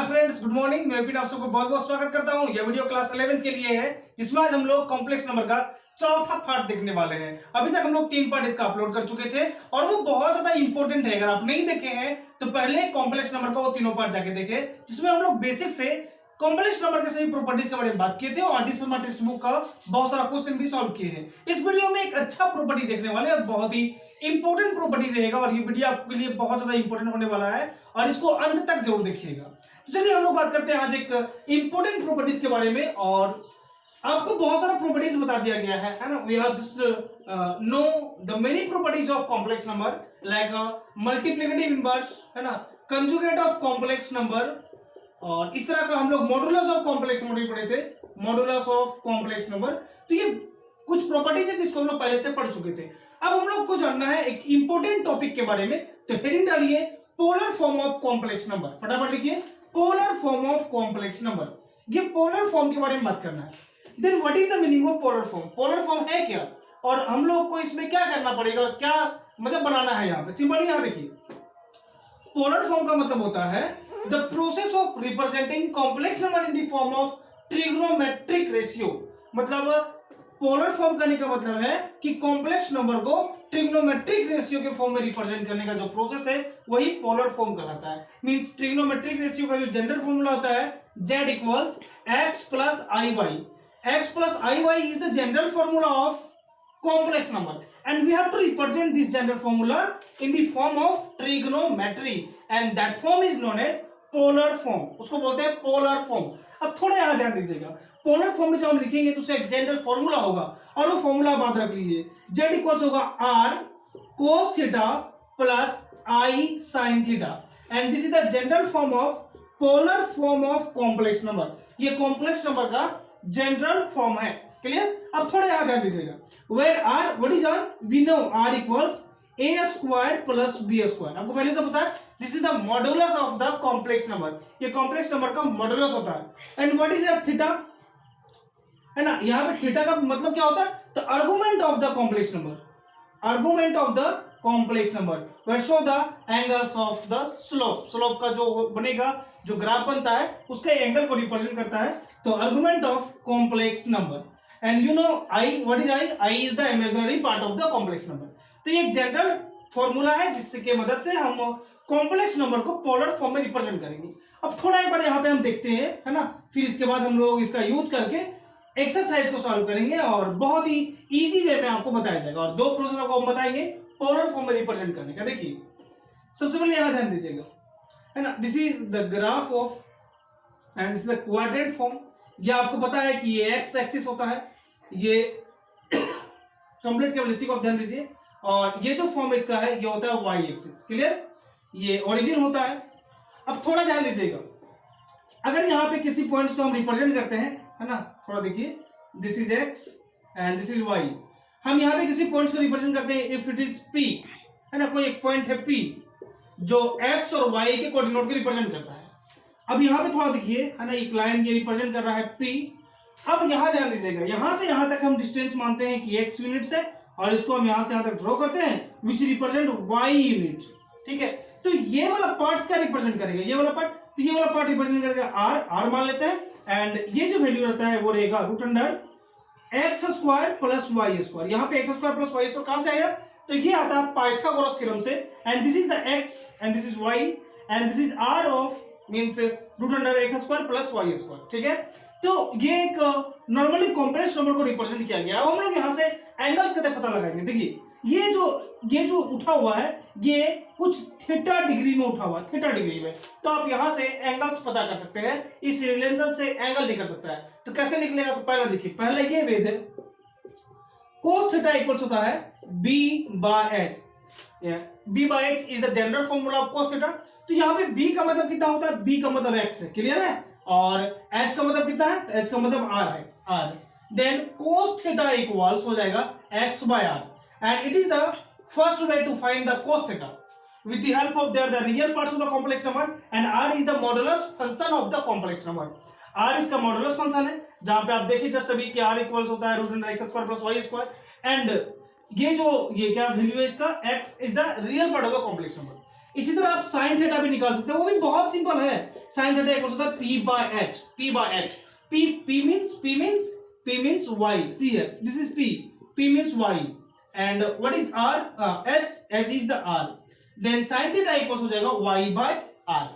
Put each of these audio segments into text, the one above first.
Hi friends, good morning. मैं भी आप सबको बहुत बहुत स्वागत करता हूं। यह वीडियो क्लास 11 के लिए है, जिसमें आज हम लोग कॉम्प्लेक्स नंबर का चौथा पार्ट देखने वाले हैं। अभी तक हम लोग 3 पार्ट इसका अपलोड कर चुके थे और वो बहुत ज्यादा इंपॉर्टेंट है। अगर आप नहीं देखे हैं तो पहले कॉम्प्लेक्स नंबर का वो तीनों पार्ट जाके देखे, जिसमें हम लोग बेसिक से कॉम्प्लेक्स नंबर के सभी प्रॉपर्टीज के बारे में बात किए थे और आरटी शर्मा टेक्स्ट बुक का बहुत सारा क्वेश्चन भी सॉल्व किए हैं। इस वीडियो में एक अच्छा प्रॉपर्टी देखने वाले और बहुत ही इंपॉर्टेंट प्रॉपर्टी रहेगा और ये वीडियो आपके लिए बहुत ज्यादा इंपॉर्टेंट होने वाला है और इसको अंत तक जरूर देखिएगा। तो चलिए हम लोग बात करते हैं आज एक इंपॉर्टेंट प्रॉपर्टीज के बारे में और आपको बहुत सारा प्रॉपर्टीज बता दिया गया है ना। We have just know the many properties of complex number like multiplicative inverse, है ना, कंजुगेट ऑफ कॉम्प्लेक्स नंबर, और इस तरह का हम लोग मॉडुलस ऑफ कॉम्प्लेक्स नंबर भी पढ़े थे, मॉडुलस ऑफ कॉम्प्लेक्स नंबर। तो ये कुछ प्रॉपर्टीज है जिसको हम लोग पहले से पढ़ चुके थे। अब हम लोग को जानना है एक इंपॉर्टेंट टॉपिक के बारे में। तो हेडिंग डालिए polar form of complex number, फटाफट लिखिए polar form of complex number. ये पोलर फॉर्म के बारे में बात करना है। Then what is the meaning of polar form? Polar form है क्या और हम लोग को इसमें क्या करना पड़ेगा और क्या मतलब बनाना है। यहाँ पे सिंपल यहाँ देखिए, पोलर फॉर्म का मतलब होता है the process of representing complex number in the form of trigonometric ratio. मतलब पोलर फॉर्म करने का मतलब है कि कॉम्प्लेक्स नंबर को ट्रिग्नोमेट्रिक रेशियो के फॉर्म में रिप्रेजेंट करने का जो प्रोसेस है वही पोलर फॉर्म कहलाता है। मींस ट्रिग्नोमेट्रिक रेशियो का जो जनरल फॉर्मूला होता है z equals x plus I Y. x plus I Y is the general formula of complex number and we have to represent this general formula in the form of trigonometry and that form is known as polar form। उसको बोलते हैं polar form। अब थोड़ा यहाँ ध्यान दीजिएगा, polar form में जब हम लिखेंगे तो उसका एक जनरल फॉर्मूला होगा और वो फॉर्मूला बात रख लीजिए, z इक्वल्स होगा r cos theta plus i sin theta and this is the general form of polar form of complex number. ये कॉम्प्लेक्स नंबर का जनरल फॉर्म है। क्लियर? अब थोड़ा यहाँ ध्यान दीजिएगा, where r what is r? we know r equals a square plus b square। आपको पहले से पता है this is the modulus of the complex number। ये complex number का modulus होता है। and what is your theta? है ना, यहाँ पे थीटा का मतलब क्या होता है? तो argument of the complex number, argument of the complex number where show the angles of the slope। slope का जो बनेगा, जो ग्राफ बनता है उसके एंगल को रिप्रेजेंट करता है। तो argument of complex number and you know I what is I? I is the imaginary part of the complex number। तो ये एक जनरल फॉर्मूला है जिसके मदद से हम कॉम्प्लेक्स नंबर को पोलर फॉर्म में रिप्रेजेंट करेंगे। अब थोड़ा एक बार यहाँ पे हम देखते हैं, है ना, फिर इसके बाद हम लोग इसका यूज करके एक्सरसाइज को सॉल्व करेंगे और बहुत ही इजी वे में आपको बताया जाएगा और 2 प्रोसेस आपको हम बताएंगे पोलर फॉर्म में रिप्रेजेंट करने का। देखिए सबसे पहले यहाँ ध्यान दीजिएगा, है ना, this is the graph of and this is the quadrant form. ये आपको पता है कि ये एक्स एक्सिस होता है, ये कंप्लीट केवल इसी को आप ध्यान दीजिए, और ये जो फॉर्म इसका है ये होता है वाई एक्सिस। क्लियर? ये ओरिजिन होता है। अब थोड़ा ध्यान दीजिएगा, अगर यहाँ पे किसी पॉइंट्स को हम रिप्रेजेंट करते हैं, है ना, थोड़ा देखिए, this is X and this is Y. हम यहाँ पे किसी पॉइंट्स को रिप्रेजेंट करते हैं इफ इट इज पी, है ना, कोई एक पॉइंट है पी जो एक्स और वाई के कोऑर्डिनेट को रिप्रेजेंट करता है। अब यहाँ पे थोड़ा देखिए, है ना, एक लाइन ये रिप्रेजेंट कर रहा है पी। अब यहाँ ध्यान दीजिएगा, यहाँ से यहाँ तक हम डिस्टेंस मानते हैं कि x यूनिट्स है और इसको हम यहाँ से यहाँ तक ड्रॉ करते हैं विच रिप्रेजेंट y यूनिट। ठीक है, तो ये वाला पार्ट क्या रिप्रेजेंट करेगा? ये वाला पार्ट, तो ये वाला पार्ट रिप्रेजेंट करेगा r मान लेते हैं एंड ये जो वैल्यू रहता है वो रहेगा root under X square plus Y square. यहाँ पे X square plus Y square कहाँ से आया? तो ये आता है पाइथागोरस थ्योरम से and this is the x and this is y and this is r of means root under X square plus Y square. ठीक है, तो ये एक नॉर्मली कॉम्प्लेक्स नंबर को रिप्रेजेंट किया गया। अब हम लोग यहाँ से एंगल्स कैसे पता लगाएंगे? देखिए ये जो उठा हुआ है ये कुछ थीटा डिग्री में उठा हुआ है, थीटा डिग्री में। तो आप यहाँ से एंगल्स पता कर सकते हैं, इस रिलेशन से एंगल निकल सकता है। तो कैसे निकलेगा? तो पहला देखिए, पहला ये वेद है cos थीटा इक्वल्स होता है b by h। b by h is the general formula of cos theta. तो यहाँ पे b का मतलब कितना होता है? b का मतलब x है। क्लियर है? और h का मतलब कितना है? तो h का मतलब r है, r। Then cos theta equals हो जाएगा x by r and it is the first way to find the cos theta with the help of the real parts of the complex number and r is the modulus function of the complex number। r इसका modulus function है, जहां पे आप देखिए just अभी कि r equals होता है root under X square plus Y square and ये क्या वैल्यू है इसका? x is the real part of the complex number. इसी तरह आप साइन थीटा भी निकाल सकते हो, वो भी बहुत सिंपल है। साइन थीटा इक्वल होता है p by h, p by h, p means y, see here this is p means y, and what is r, h is the r, then sin theta equals हो जाएगा y by r।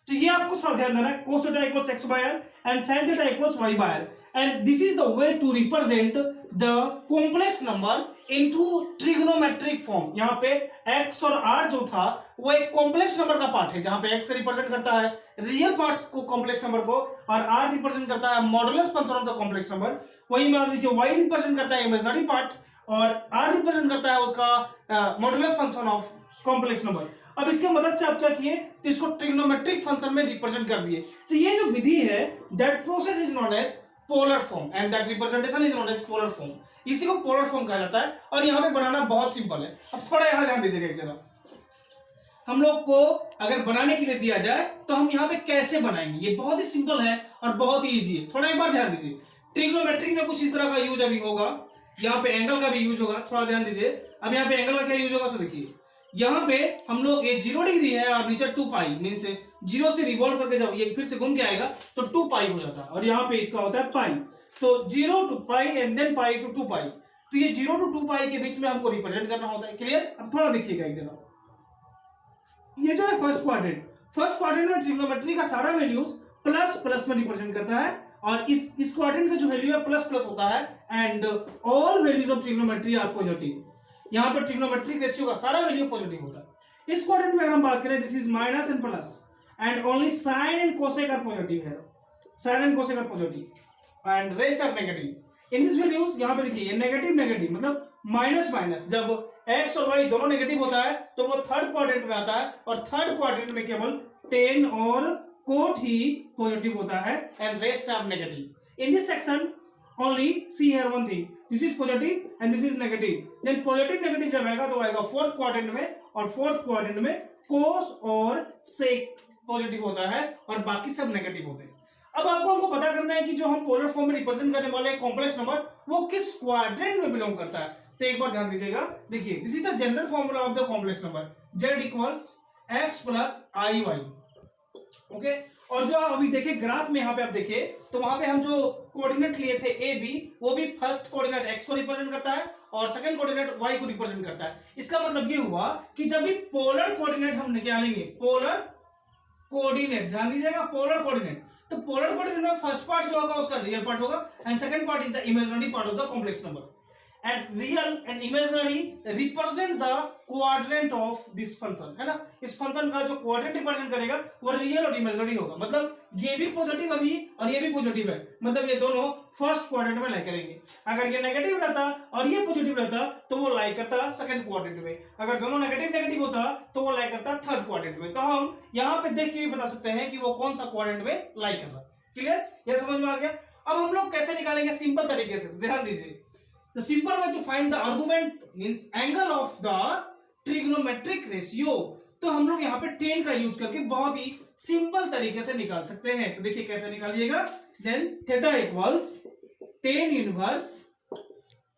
तो ये आपको थोड़ा ध्यान देना है, cos theta equals x by r and sin theta equals y by r, and this is the way to represent the complex number into trigonometric form। यहाँ पे x और r जो था वो एक कॉम्प्लेक्स नंबर का पार्ट है, जहां पे x रिप्रेजेंट करता है रियल पार्ट्स को, कॉम्प्लेक्स नंबर को, और r रिप्रेजेंट करता है modulus function of the complex number. वही मान लीजिए y रिप्रेजेंट करता है इमेजिनरी पार्ट और r रिप्रेजेंट करता है उसका modulus function of complex number. अब इसके मदद से आप क्या किए, तो इसको ट्रिग्नोमेट्रिक फंक्शन में रिप्रेजेंट कर दिए। तो ये जो विधि है, that process is known as polar form and that representation is known as polar form. इसी को पोलर फॉर्म कहा जाता है और यहाँ पे बनाना बहुत सिंपल है। अब थोड़ा यहाँ ध्यान दीजिएगा एक जगह, हम लोग को अगर बनाने के लिए दिया जाए तो हम यहाँ पे कैसे बनाएंगे, ये बहुत ही सिंपल है और बहुत ही इजी है। थोड़ा एक बार ध्यान दीजिए, ट्रिग्नोमेट्री में कुछ इस तरह का यूज अभी होगा, यहाँ पे एंगल का भी यूज होगा, थोड़ा ध्यान दीजिए। अब यहाँ पे एंगल का क्या यूज होगा, सो देखिए यहाँ पे हम लोग ये 0 डिग्री है और नीचे 2 पाई, मीन्स 0 से रिवॉल्व करके जब ये फिर से घूम के आएगा तो 2 पाई हो जाता है, और यहाँ पे इसका होता है पाई। तो 0 to pi and then pi to 2 pi, तो ये 0 to 2 पाई के बीच में हमको रिप्रेजेंट करना होता है। क्लियर? अब थोड़ा देखिएगा एक जगह, ये जो है फर्स्ट क्वाड्रेंट में ट्रिग्नोमेट्री का सारा वैल्यूज प्लस प्लस में रिप्रेजेंट करता है, और इस क्वाड्रेंट का जो वैल्यू है प्लस प्लस होता है, and all values of trigonometry are positive. यहाँ पर ट्रिग्नोमेट्रिक रेशियो का सारा वैल्यू पॉजिटिव होता है। इस क्वाड्रेंट में अगर हम बात करें, this is minus and plus, and only sine and cosec are positive है, sine and cosec are positive and rest are negative. In this values यहाँ पे देखिए ये नेगेटिव नेगेटिव मतलब माइनस माइनस, जब x और y दोनों नेगेटिव होता है तो वो थर्ड क्वाड्रेंट में आता है, और थर्ड क्वाड्रेंट में केवल टेन और कोट ही पॉजिटिव होता है and rest are negative. In this section only see here one thing, this is positive and this is negative, then positive negative जब आएगा तो आएगा फोर्थ क्वाड्रेंट में, और फोर्थ क्वाड्रेंट में cos और sec पॉजिटिव होता है और बाकी सब नेगेटिव होते हैं। अब आपको हमको पता करना है कि जो हम पोलर फॉर्म में रिप्रेजेंट करने वाले कॉम्प्लेक्स नंबर वो किस क्वाड्रेंट में बिलोंग करता है। तो एक बार ध्यान दीजिएगा, देखिए this is the general formula of the complex number, z equals x plus I Y. Okay, और जो आप अभी देखिए ग्राफ में यहाँ पे आप देखिए तो वहां पे हम जो कोऑर्डिनेट लिए थे ए बी, वो भी फर्स्ट कोऑर्डिनेट x को रिप्रेजेंट करता है और सेकंड कोऑर्डिनेट y को रिप्रेजेंट करता है। इसका मतलब ये हुआ कि जब भी पोलर कोऑर्डिनेट हम निकालेंगे, पोलर कोऑर्डिनेट, ध्यान दीजिएगा पोलर कोऑर्डिनेट, तो पोलर कोऑर्डिनेट में फर्स्ट पार्ट जो होगा उसका रियल पार्ट होगा and second part is the imaginary part of the complex number, and real and imaginary represent the quadrant of this function, है ना। इस फंक्शन का जो क्वाड्रेंट रिप्रेजेंट करेगा वो रियल और इमेजिनरी होगा, मतलब ये भी पॉजिटिव अभी और ये भी पॉजिटिव है, मतलब ये दोनों फर्स्ट क्वाड्रेंट में लाई करेंगे। अगर ये नेगेटिव रहता और ये पॉजिटिव रहता तो वो लाई करता सेकंड क्वाड्रेंट में, अगर दोनों नेगेटिव नेगेटिव होता तो वो लाई करता थर्ड क्वाड्रेंट में। तो हम यहाँ पे देख के भी बता सकते हैं कि वो कौन सा क्वाड्रेंट में लाई कर रहा है। क्लियर? ये समझ में आ गया। अब हम लोग कैसे निकालेंगे सिंपल तरीके से, ध्यान दीजिए। The simple way to find the argument means angle of the trigonometric ratio, तो हम लोग यहाँ पे tan का यूज करके बहुत ही सिंपल तरीके से निकाल सकते हैं। तो देखिए कैसे निकालिएगा, then theta equals tan inverse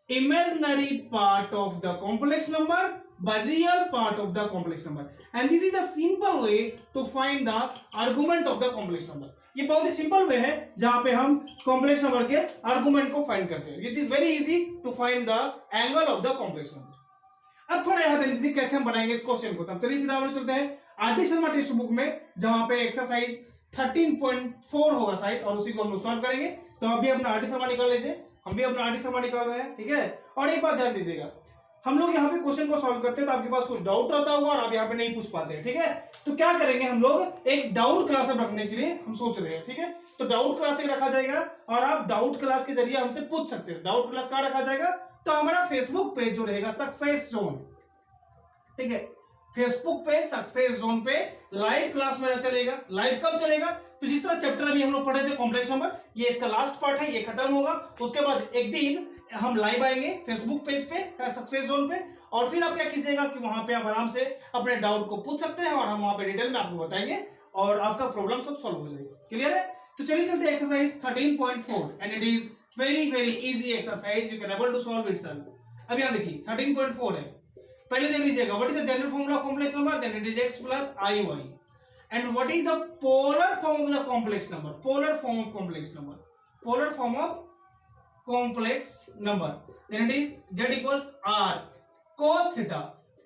imaginary part of the complex number by real part of the complex number, and this is the simple way to find the argument of the complex number। ये बहुत ही simple way है जहां पे हम complex number के argument को find करते हैं। It is very easy to find the angle of the complex number. अब थोड़ा याद दीजिए कैसे हम बनाएंगे इस क्वेश्चन को। तब चलिए सीधा हम चलते हैं आरटी शर्मा टेक्स्ट बुक में, जहां पे एक्सरसाइज 13.4 होगा शायद, और उसी को हम लोग सॉल्व करेंगे। तो आप भी अपना आरटी शर्मा निकाल लीजिए, हम भी अपना आरटी शर्मा निकाल रहे हैं, ठीक है। और एक बात ध्यान दीजिएगा, हम लोग यहाँ पे क्वेश्चन को सॉल्व करते हैं तो आपके पास कुछ डाउट रहता होगा और आप यहाँ पे नहीं पूछ पाते हैं, ठीक है। तो क्या करेंगे हम लोग, एक डाउट क्लास रखने के लिए हम सोच रहे हैं, ठीक है। तो डाउट क्लास रखा जाएगा और आप डाउट क्लास के जरिए हमसे पूछ सकते हैं। डाउट क्लास कहाँ रखा जाएगा, तो हमारा फेसबुक पेज जो रहेगा सक्सेस जोन, ठीक है। फेसबुक पेज सक्सेस जोन पे लाइव क्लास मेरा चलेगा। लाइव कब चलेगा, तो जिस तरह चैप्टर अभी हम लोग पढ़े थे कॉम्प्लेक्स नंबर, ये इसका लास्ट पार्ट है, ये खत्म होगा, उसके बाद एक दिन हम लाइव आएंगे फेसबुक पेज पे सक्सेस जोन पे, और फिर आप क्या कीजिएगा कि वहां पे आप आराम से अपने डाउट को पूछ सकते हैं और हम वहां पे डिटेल में आपको बताएंगे और आपका प्रॉब्लम सब सॉल्व हो जाएगा। क्लियर है? तो चलिए चलते हैं exercise 13.4 and it is very very easy exercise, you can able to solve itself. अब यहां देखिए 13.4 है, पहले देख लीजिएगा, what is the general formula of complex number, then it is x plus I Y. And what is the polar form of the complex number, polar form of complex number, polar form of complex number, then it is z equals r cos theta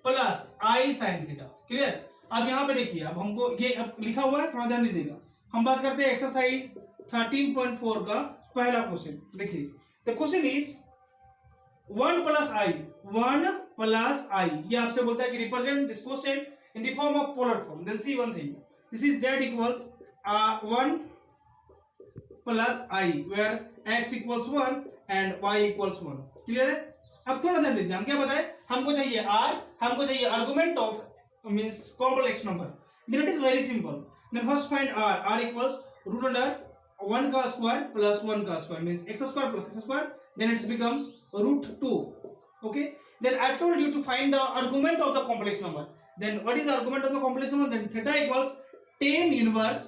plus i sin theta. Clear? अब यहाँ पे देखिए, अब हमको ये अब लिखा हुआ है, थोड़ा ध्यान दीजिएगा। हम बात करते हैं एक्सरसाइज 13.4 का पहला क्वेश्चन। देखिए the question is 1 plus i, 1 plus i, ये आपसे बोलता है कि represent this question in the form of polar form. Then see one thing, this is z equals 1 plus i where x equals 1 and y equals 1। Clear है? अब थोड़ा ध्यान दीजिए, हम क्या बताए, हमको चाहिए r, हमको चाहिए argument of means complex number. Then it is very simple, then first find r equals root under 1 का स्क्वायर प्लस 1 का square means x square plus x square, then it becomes root 2। okay, then I told you to find the argument of the complex number. Then what is the argument of the complex number? Then theta equals tan inverse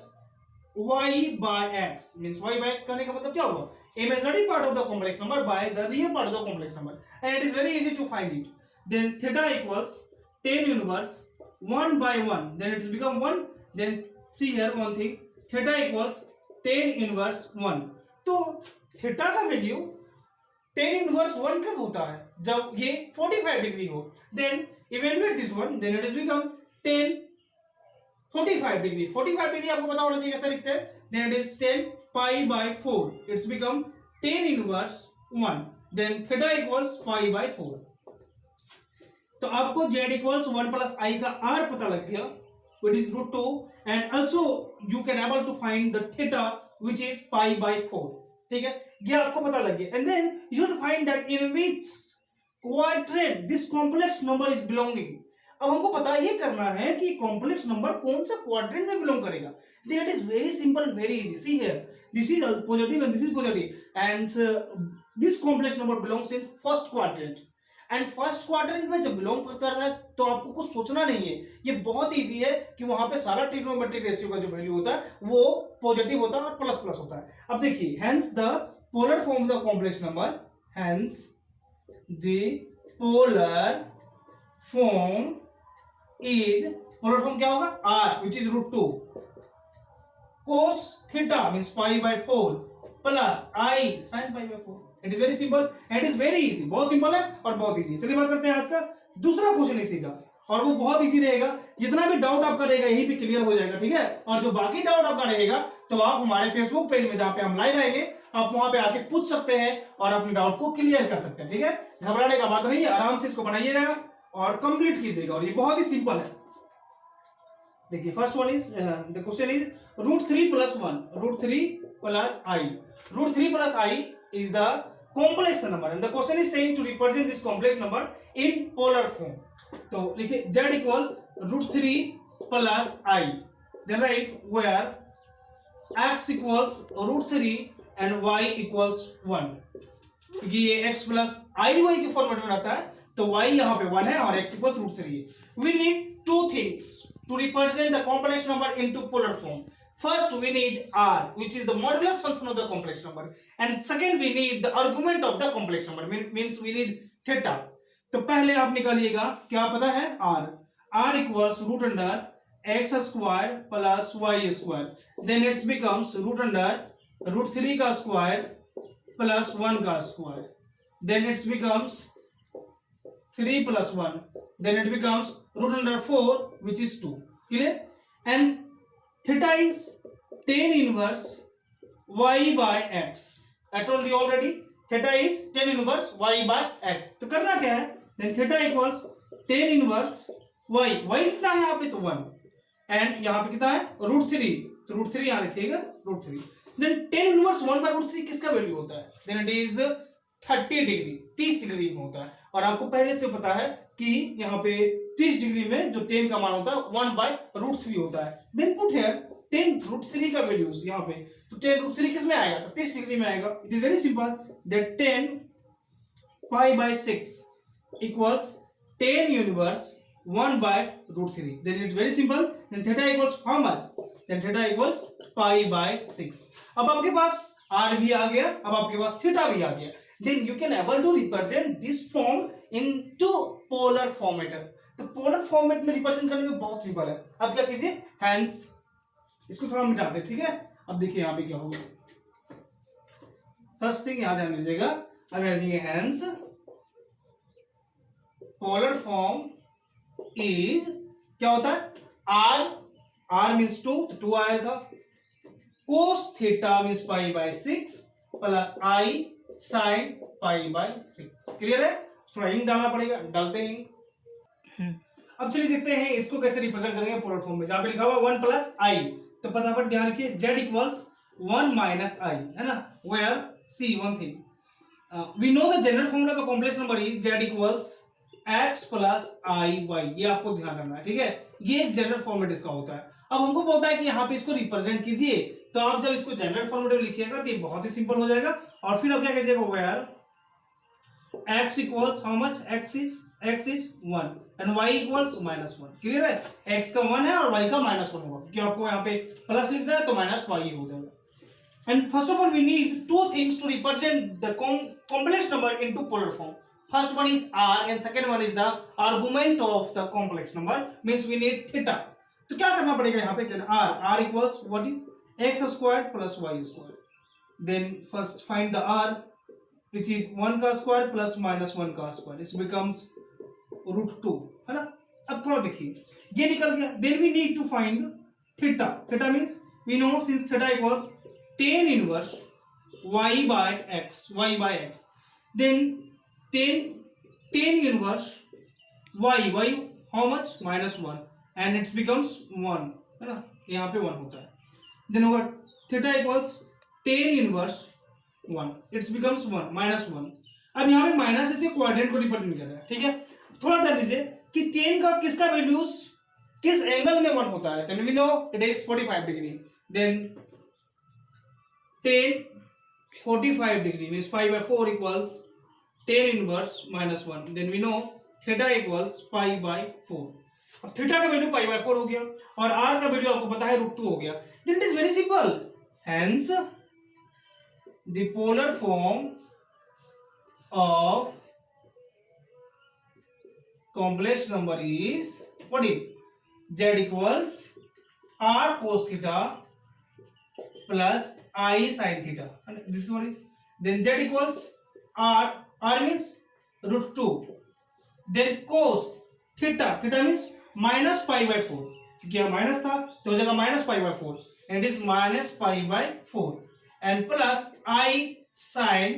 y by x, means y by x करने का मतलब क्या होगा, imaginary part of the complex number by the real part of the complex number, and it is very easy to find it. Then theta equals tan inverse 1 by 1, then it has become 1. Then see here one thing, theta equals tan inverse 1, तो theta का value tan inverse 1 कब होता है, जब ये 45 degree हो। Then evaluate this one, then it is become tan 45 degree. 45 degree आपको पता होना चाहिए कैसे लिखते हैं, then it is tan pi by 4, it's become tan inverse 1, देन थीटा इक्वल्स पाई बाय 4। तो आपको z इक्वल्स 1 प्लस आई का r पता लग गया, which is root 2, and also you can able to find the theta which is pi by 4। ठीक है, ये आपको पता लग गया। And then you should find that in which quadrant this complex number is belonging. अब हमको पता ये करना है कि कॉम्प्लेक्स नंबर कौन सा क्वाड्रेंट में बिलोंग करेगा। Then it is very simple, very easy. See here, this is positive and this is positive, and this complex number belongs in first quadrant. And first quadrant में जब belong करता है तो आपको कुछ सोचना नहीं है, ये बहुत इजी है कि वहां पे सारा ट्रिग्नोमेट्रिक रेशियो का जो वैल्यू होता है वो पॉजिटिव होता है और प्लस प्लस होता है। अब देखिए, hence the polar form of the complex number, hence the polar form is, polar form क्या होगा, r which is root 2 cos theta means pi by 4 plus I sin pi by 4। It is very simple and it is very easy, बहुत simple है और बहुत easy. चलिए बात करते हैं आज का दूसरा क्वेश्चन इसी का, और वो बहुत इजी रहेगा। जितना भी डाउट आपका रहेगा यहीं पे क्लियर हो जाएगा, ठीक है। और जो बाकी डाउट आपका रहेगा तो आप हमारे फेसबुक पेज में, जहाँ पे हम लाइव आएंगे, आप वहां पे आके पूछ सकते हैं और अपने डाउट को क्लियर कर सकते हैं, ठीक है। घबराने का बात नहीं है, आराम से इसको बनाइएगा और कंप्लीट कीजिएगा, और ये बहुत ही सिंपल है। देखिए, first one is the question is root 3 plus 1, root 3 plus i, root 3 plus i is the complex number and the question is saying to represent this complex number in polar form। तो लिखिए z equals root 3 plus I, then write where x equals root 3 and y equals 1, क्योंकि ये x plus I y के format में रहता है तो y यहाँ पे 1 है और x equals root 3 है। We need two things to represent the complex number into polar form। First we need r, which is the modulus function of the complex number, and second we need the argument of the complex number, means we need theta। तो पहले आप निकालिएगा, क्या पता है, r equals root under x square plus y square, then it becomes root under root 3 का square plus 1 का square, then it becomes 3 plus 1, then it becomes root under 4 which is 2, clear। and theta is tan inverse y by x। I told you already, theta is tan inverse y by x। तो करना क्या है, then theta equals tan inverse y, y कितना है यहाँ पे, तो 1, and यहाँ पे कितना है, root 3, तो root 3 यहाँ लिखिएगा, root 3। then tan inverse 1 by root 3 किसका वैल्यू होता है, then it is 30 degree, 30 degree में होता है। और आपको पहले से पता है कि यहाँ पे 30 डिग्री में जो tan का मान होता है 1 by root 3 होता है। then put here tan root 3 का वैल्यूज यहाँ पे, तो tan root 3 किस में आएगा, तो 30 डिग्री में आएगा। It is very simple, that tan pi by 6 equals tan inverse 1 by root 3। then it's very simple, then theta equals how much, then theta equals pi by 6। अब आपके पास r भी आ गया, अब आपके पास थीटा भी आ गया, then you can able to represent this form into polar format. तो polar format में रिप्रेजेंट करने में बहुत सिंपल है। अब क्या कीजिए, हैंस, इसको थोड़ा मिटा दे, ठीक है। अब देखिए यहाँ पे क्या होगा, फर्स्ट थिंग यहाँ ध्यान दीजिएगा, अब लिखेंगे हैंस पोलर फॉर्म इज, क्या होता है, आर मीन्स 2, तो 2 आया था, cos theta means pi by 6 plus I sine pi by 6। Clear है? थोड़ा इंक डालना पड़ेगा, डालते हैं इंक। अब चलिए देखते हैं इसको कैसे रिप्रेजेंट करेंगे पोलर फॉर्म में। जहां पे लिखा हुआ 1 प्लस आई, तो फटाफट ध्यान रखिए, z इक्वल्स 1 माइनस आई, है ना, where see one thing we know the general formula का complex number is z equals x plus I y, ये आपको ध्यान रखना है, ठीक है। ये एक जनरल फॉर्मेट इसका होता है। अब हमको बोलता है कि यहाँ पे इसको रिप्रेजेंट कीजिए, तो आप जब इसको जनरल फॉर्मेट में लिखिएगा तो ये बहुत ही सिंपल हो जाएगा। और फिर आप क्या कीजिएगा, where x equals how much, x is 1 and y equals -1। Clear है? x का 1 है और y का -1 होगा, क्योंकि आपको यहाँ पे प्लस लिखना है तो -y हो जाएगा। And first of all, we need two things to represent the complex number into polar form. First one is r and second one is the argument of the complex number, means we need theta. तो क्या करना पड़ेगा यहाँ पे, then r equals what is x squared plus y squared. Then first find the r, which is 1 का square plus -1 का square. This becomes √2, है ना। अब थोड़ा देखिए, ये निकल गया। Then we need to find theta. Theta means we know since theta equals tan inverse y by x, then tan inverse y how much, -1, and it becomes 1, है ना, यहाँ पे 1 होता है। then होगा theta equals tan inverse 1, it becomes 1 -1। अब यहाँ पे माइनस से क्वाड्रेंट को रिप्रेजेंट कर रहा है, ठीक है। थोड़ा ध्यान दीजिए कि tan का किसका वैल्यूज किस एंगल में 1 होता है, then we know it is 45 degree, then tan 45 degree means pi by 4 equals tan inverse -1, then we know theta equals pi by 4। अब थीटा का वैल्यू पाई बाय 4 हो गया और r का वैल्यू आपको पता है √2 हो गया। then it is very simple, hence the polar form of complex number is what is z equals r cos theta plus I sin theta, and this is what is, then z equals r means √2, then cos theta means minus pi by 4, क्योंकि यहाँ minus था तो हो जाएगा -pi by 4, and it is -pi by 4, and plus I sin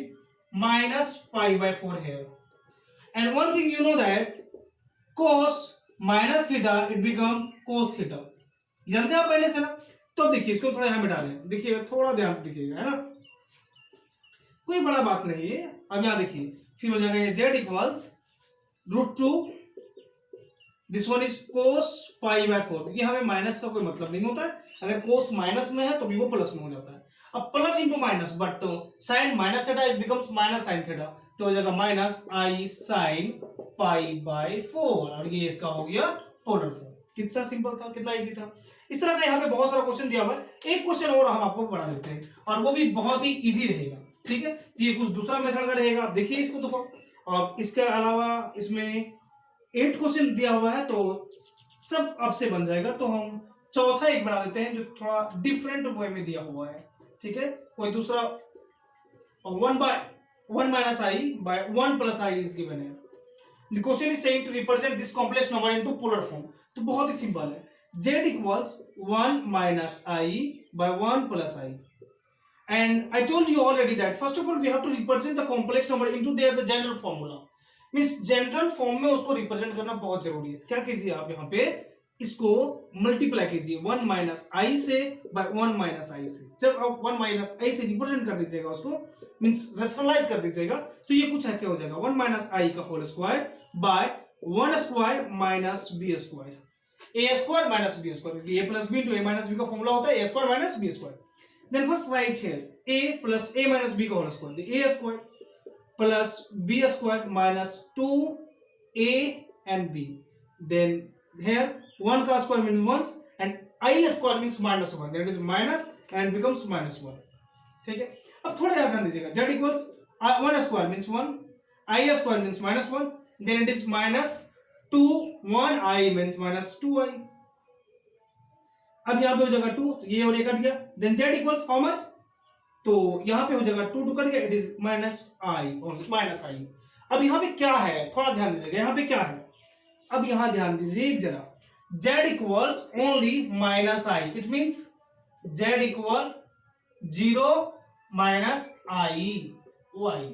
-pi by 4 here, and one thing you know that cos minus theta it become cos theta, जानते हैं आप पहले से ना। तो देखिए इसको थोड़ा यहाँ मिटा दें, देखिएगा, थोड़ा ध्यान से देखिएगा, है ना, कोई बड़ा बात नहीं है। अब यहाँ देखिए फिर हो जाएगा z equals √2, this one is cos pi by 4, क्योंकि हमें माइनस का कोई मतलब नहीं होता है, अगर कोस माइनस में है तो भी वो प्लस में हो जाता है। अब plus into minus, but sine minus theta is becomes minus sine theta, तो हो जाएगा -i साइन पाई बाय 4, और ये इसका हो गया पोलर फॉर्म। कितना सिंपल था, कितना इजी था। इस तरह का यहाँ पे बहुत सारा क्वेश्चन दिया हुआ है। एक क्वेश्चन और हम आपको बना देते हैं और वो भी बहुत ही इजी रहेगा, ठीक है। ये कुछ दूसरा मेथड का रहेगा, आप देखिए इसको तो। और इसके अलावा इसमें 8 क्वेश्चन दिया हुआ है, तो सब आपसे बन जाएगा। तो हम चौथा एक बना देते हैं जो थोड़ा डिफरेंट वे में दिया हुआ है, ठीक है। कोई दूसरा 1 minus I by 1 plus I is given है। The question is saying to represent this complex number into polar form। तो बहुत ही सिंपल है, z equals 1 minus I by 1 plus I, and I told you already that first of all we have to represent the complex number into their the general formula, means general form में उसको represent करना बहुत जरूरी है। क्या कीजिए आप यहाँ पे इसको मल्टीप्लाई कीजिए 1 minus I से by 1 minus I से। जब आप 1 minus I से रिप्रेजेंट कर दीजिएगा उसको, मींस रेशनलाइज कर दीजिएगा, तो ये कुछ ऐसे हो जाएगा 1 minus I का whole square by 1 square minus b square, a square minus b square, a plus b into a minus b का फॉर्मूला होता है a square minus b square। then first write here a plus a minus b का whole square, the a square plus b square minus 2a and b, then here 1 का square means 1 and I square means -1, that is minus and becomes -1, ठीक है। अब थोड़ा ध्यान दीजिएगा, z equals 1 square means 1, I square means -1, then it is minus 2 1i means minus 2i. अब यहाँ पे हो जाएगा 2, ये और ये कट गया, then z equals how much, तो यहाँ पे हो जाएगा 2 2 कट गया, it is minus i, minus i. अब यहाँ पे क्या है, थोड़ा ध्यान दीजिएगा, यहाँ पे क्या है, अब यहाँ ध्यान दीजिए एक जरा, z equals only minus i, it means z equal 0 minus i y.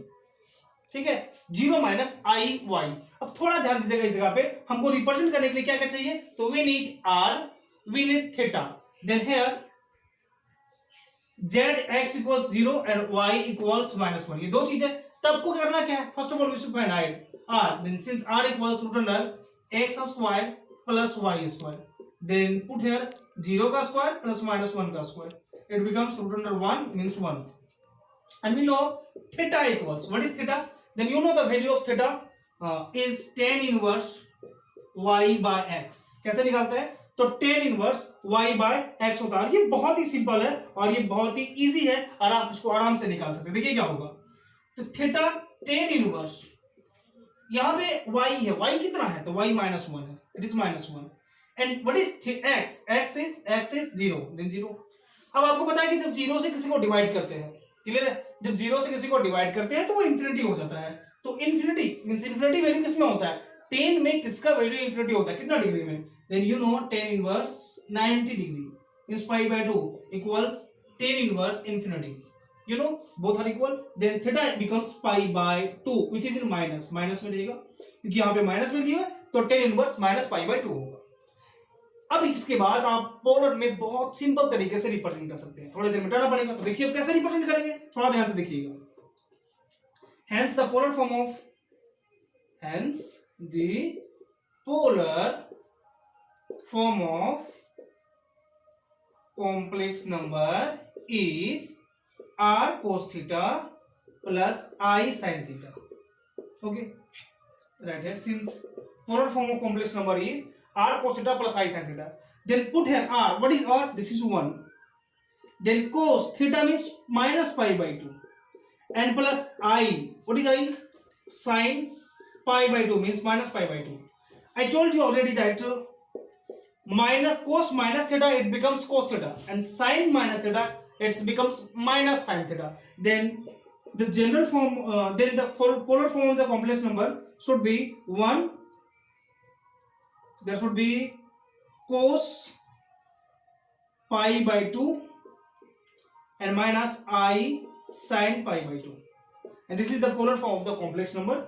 ठीक है, 0 माइनस आई वाई. अब थोड़ा ध्यान दीजिएगा, इस जगह पे हमको रिप्रेजेंट करने के लिए क्या क्या चाहिए, तो we need r, we need theta, then here z x equals 0 and y equals minus 1, ये दो चीजें. तब को करना क्या है, first of all we should find r, then since r equals root under x square plus y square, then put here 0 का square plus minus 1 का square, it becomes root under 1 means 1, and we know theta equals, what is theta, then you know the value of theta is tan inverse y by x. कैसे निकालते हैं, तो tan inverse y by x होता है. ये बहुत ही simple है और ये बहुत ही इजी है और आप इसको आराम से निकाल सकते हैं. देखिए क्या होगा, तो थीटा tan इनवर्स, यहाँ पे y है, y कितना है, तो y माइनस 1 है, it is minus 1, and what is x, x is 0, then 0. अब आपको पता है कि जब 0 से किसी को डिवाइड करते हैं, क्लियर है, जब 0 से किसी को डिवाइड करते हैं तो वो इंफिनिटी हो जाता है. तो इंफिनिटी मींस इंफिनिटी वैल्यू किसमें होता है, tan में किसका वैल्यू इंफिनिटी होता है, कितना डिग्री में, then you know tan inverse 90 degree is pi by 2 equals tan inverse infinity, you know both are equal, then theta becomes pi by 2 which is in minus में रहेगा क्योंकि यहाँ पे माइनस वैल्यू है, तो tan inverse minus pi by 2 होगा. अब इसके बाद आप पोलर में बहुत सिंपल तरीके से रिप्रेजेंट कर सकते हैं, थोड़ी देर मिटाना पड़ेगा, तो देखिए अब कैसे रिप्रेजेंट करेंगे, थोड़ा ध्यान से देखिएगा. hence the polar form of complex number is r cos theta plus I sin theta. Okay, right here, since polar form of complex number is r cos theta plus I sin theta, then put here r, what is r, this is 1, then cos theta means minus pi by 2, and plus I, what is I, sin pi by 2 means minus pi by 2. I told you already that minus cos minus theta, it becomes cos theta, and sin minus theta, it becomes minus sin theta. Then the general form, then the polar form of the complex number should be 1, there should be cos pi by 2 and minus I sin pi by 2, and this is the polar form of the complex number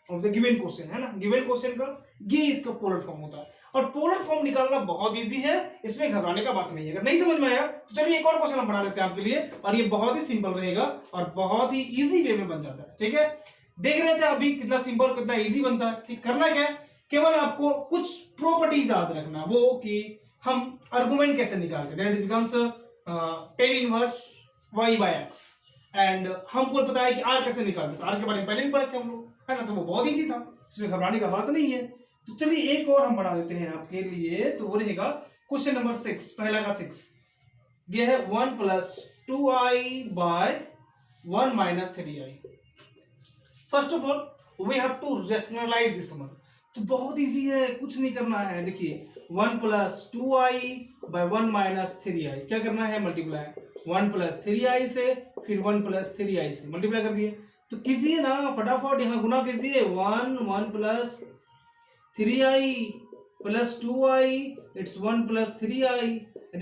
of the given question, है ना, given question का ये इसका polar form होता है. और polar form निकालना बहुत इजी है, इसमें घबराने का बात नहीं है. अगर नहीं समझ में आया तो चलिए एक और क्वेश्चन हम बना देते हैं आपके लिए, और ये बहुत ही सिंपल रहेगा और बहुत ही इजी वे में बन जाता है. ठीक है, देख रहे थे अभी कितना सिंपल कितना इजी बनता है. ठीक, करना क्या है, केवल आपको कुछ प्रॉपर्टीज याद रखना, वो कि हम आर्गुमेंट कैसे निकालते हैं, that becomes tan inverse y by x, and हमको पता है कि r कैसे निकालते हैं, r के बारे में पहले भी पढ़े थे हम लोग, है ना, तो वो बहुत इजी था, इसमें घबराने का बात नहीं है. तो चलिए एक और हम बना देते हैं आपके लिए, तो वो रहेगा क्वेश्चन नंबर 6, पहला का 6. ये है 1 plus 2i by 1 minus 3i. First of all we have to rationalise this one, तो बहुत इजी है, कुछ नहीं करना है. देखिए 1 plus 2i by 1 minus 3i, क्या करना है, मल्टीप्लाई 1 प्लस 3i से, फिर 1 प्लस 3i से मल्टीप्लाई कर दिए. तो कीजिए ना फटाफट, यहाँ गुना कीजिए, 1 plus 3i plus 2i, it's 1 plus 3i,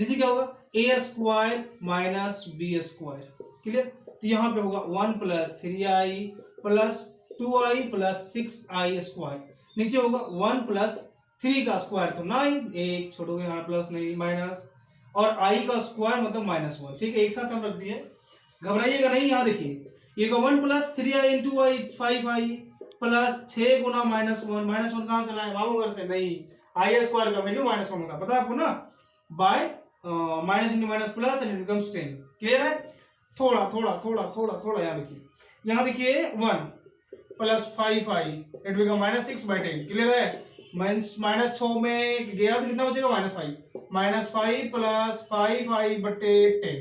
इसे क्या होगा, a square minus b square. Clear, तो यहाँ पे होगा 1 plus 3i plus 2i plus 6i square, नीचे होगा 1 प्लस 3 का स्क्वायर तो 9, एक छोड़ोगे यहाँ प्लस नहीं माइनस, और i का स्क्वायर मतलब माइनस 1. ठीक है, एक साथ हम रख दिए, घबराइएगा नहीं. यहाँ देखिए ये 1 प्लस 3i इंटू आई 5i प्लस 6 गुना माइनस 1 कहाँ से लाए, मामू घर से नहीं, आई स्क्वायर का वैल्यू माइनस 1 होगा, पता है आपको ना, bye minus into minus plus and it becomes 10. Clear है, थोड़ा थोड़ा थोड़ा थोड़ा थोड़ा यहाँ देखिए, यहाँ देखिए 1 plus 5i it become minus 6 by 10. Clear है, माइनस 6 में गया तो कितना बचेगा, माइनस 5 प्लस 5i बटे 10.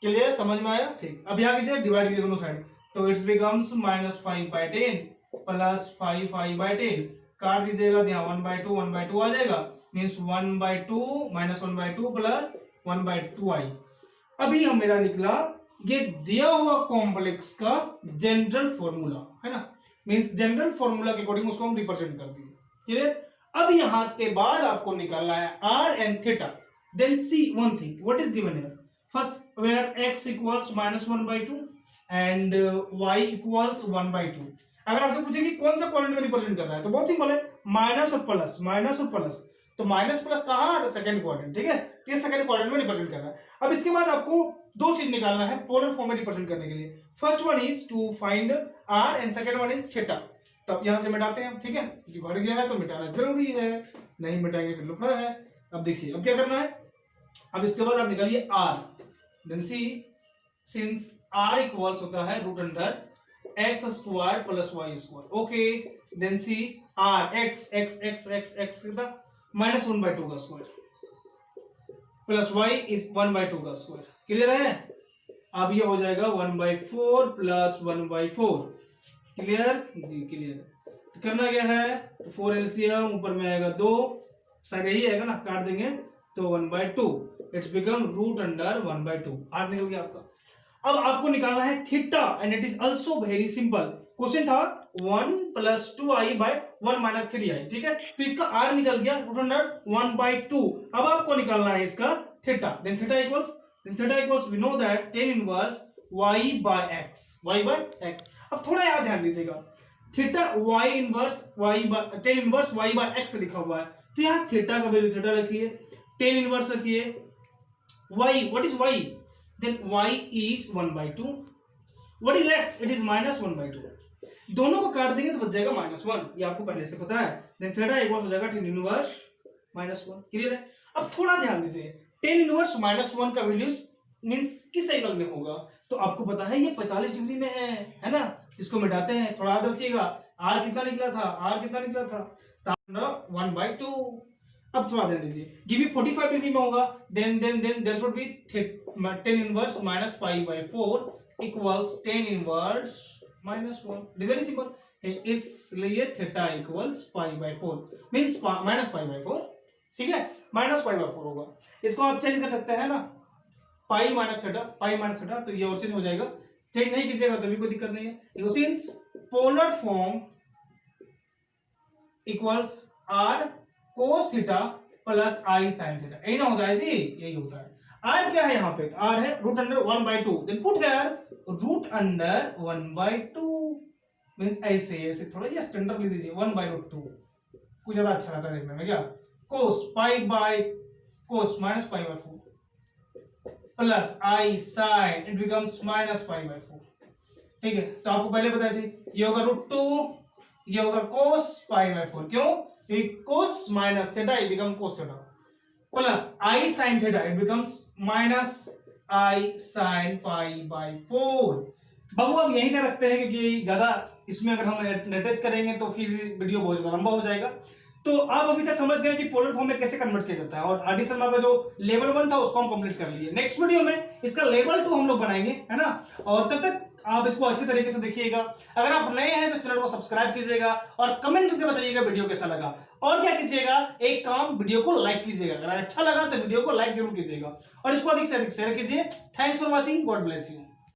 क्लियर, समझ में आया. ठीक, अब यहाँ कीजिए डिवाइड कीजिए दोनों साइड, तो it's becomes minus 5 by 10 plus 5/10 काट दीजिएगा, यहाँ 1/2 आ जाएगा, मीन्स 1/2 माइनस 1/2 प्लस 1/2i। अभी हम मेरा निकला ये दिया हुआ कॉम्प्लेक्स का जनरल फॉर्मूला है ना, मीन्स जनरल फॉर्मूला के अकॉर्डिंग उसको हम रिप्रेजेंट कर दिए। क्लियर? अब यहां के बाद आपको निकालना है r and theta. Then see one thing what is given here, first where x equals -1/2 and y equals 1/2। अगर आपसे पूछे कि कौन सा क्वाड्रेंट में रिप्रेजेंट कर रहा है तो बहुत सिंपल है, माइनस और प्लस। तो माइनस प्लस कहां, सेकंड क्वाड्रेंट, ठीक है, ये सेकंड क्वाड्रेंट में रिप्रेजेंट कर रहा है। अब इसके बाद आपको दो चीज निकालना है पोलर फॉर्म में रिप्रेजेंट करने के लिए। First one is to find r and second one is theta. तब यहां से मिटाते हैं, ठीक है, ये बढ़ गया है तो मिटाना जरूरी है, नहीं मिटाएंगे फिर लफड़ा है। अब देखिए अब क्या करना है, अब इसके बाद आप निकालिए r, then see since r equals होता है √x² plus y², okay, then see r x कितना -1/2 का स्क्वायर प्लस y इज 1/2 का स्क्वायर। क्लियर है? अब ये हो जाएगा 1/4 प्लस 1/4। क्लियर जी? क्लियर। तो करना क्या है, तो 4 एलसीएम ऊपर में आएगा 2, शायद यही आएगा ना, काट देंगे तो 1/2, इट्स बिकम √1/2। आठ निकल गया आपका। अब आपको निकालना है theta and it is also very simple. Question था 1 + 2i/1 - 3i, ठीक है, तो इसका r निकल गया √1/2। अब आपको निकालना है इसका theta. Then theta equals we know that tan inverse y/x। अब थोड़ा याद ध्यान दीजिएगा, थीटा tan इनवर्स y/x लिखा हुआ है, तो यहाँ थीटा का वैल्यू थीटा रखिए, tan इनवर्स रखिए, y what is y, then y is 1/2, what is x, it is -1/2। दोनों को काट देंगे तो बच जाएगा -1, ये आपको पहले से पता है। देन थीटा इक्वल हो जाएगा tan इनवर्स -1। क्लियर है? अब थोड़ा ध्यान दीजिए, tan इनवर्स -1 का वैल्यू मींस किस एंगल में होगा, तो आपको पता है ये 45 डिग्री में है ना, इसको मिटाते हैं, थोड़ा याद रखिएगा। r कितना निकला था 1/2। अब थोड़ा ध्यान दीजिए, गिव मी 45 डिग्री में होगा, then there should be tan inverse -π/4 equals tan inverse -1। It is very simple, इसलिए थीटा इक्वल्स π/4 मींस -π/4, ठीक है, -π/4 होगा। इसको आप चेंज कर सकते हैं ना, पाई माइनस थीटा, तो ये और चेंज हो जाएगा। चेंज नहीं कीजिएगा तो भी कोई दिक्कत नहीं है। Since polar form equals r cos theta plus i sin theta, यही ना होता है जी, यही होता है। r क्या है यहाँ पे, r है √1/2, देन पुट हियर √1/2 मींस ऐसे थोड़ा ये स्टैंडर्ड ले दीजिए, 1/2 कुछ ज्यादा अच्छा रहता है देखने में। क्या cos -π/4 plus i sin, it becomes -π/4, ठीक है। तो आपको पहले बताया थी ये होगा √2, ये होगा cos π/4, क्यों, cos minus theta it become cos theta, plus i sin theta it becomes -i sin π/4। बाबू अब यही क्या रखते हैं, क्योंकि ज्यादा इसमें अगर हम अटैच करेंगे तो फिर वीडियो बहुत ज्यादा लंबा हो जाएगा। तो आप अभी तक समझ गए कि पोलर फॉर्म में कैसे कन्वर्ट किया जाता है, और आर डी शर्मा का जो लेवल 1 था उसको हम कंप्लीट कर लिए। नेक्स्ट वीडियो में इसका लेवल 2 हम लोग बनाएंगे, है ना, और तब तक आप इसको अच्छे तरीके से देखिएगा। अगर आप नए हैं तो चैनल को सब्सक्राइब कीजिएगा और कमेंट करके बताइएगा वीडियो कैसा लगा, और क्या कीजिएगा, एक काम, वीडियो को लाइक कीजिएगा, अगर अच्छा लगा तो वीडियो को लाइक जरूर कीजिएगा, और इसको अधिक से अधिक शेयर कीजिए। Thanks for watching, God bless you.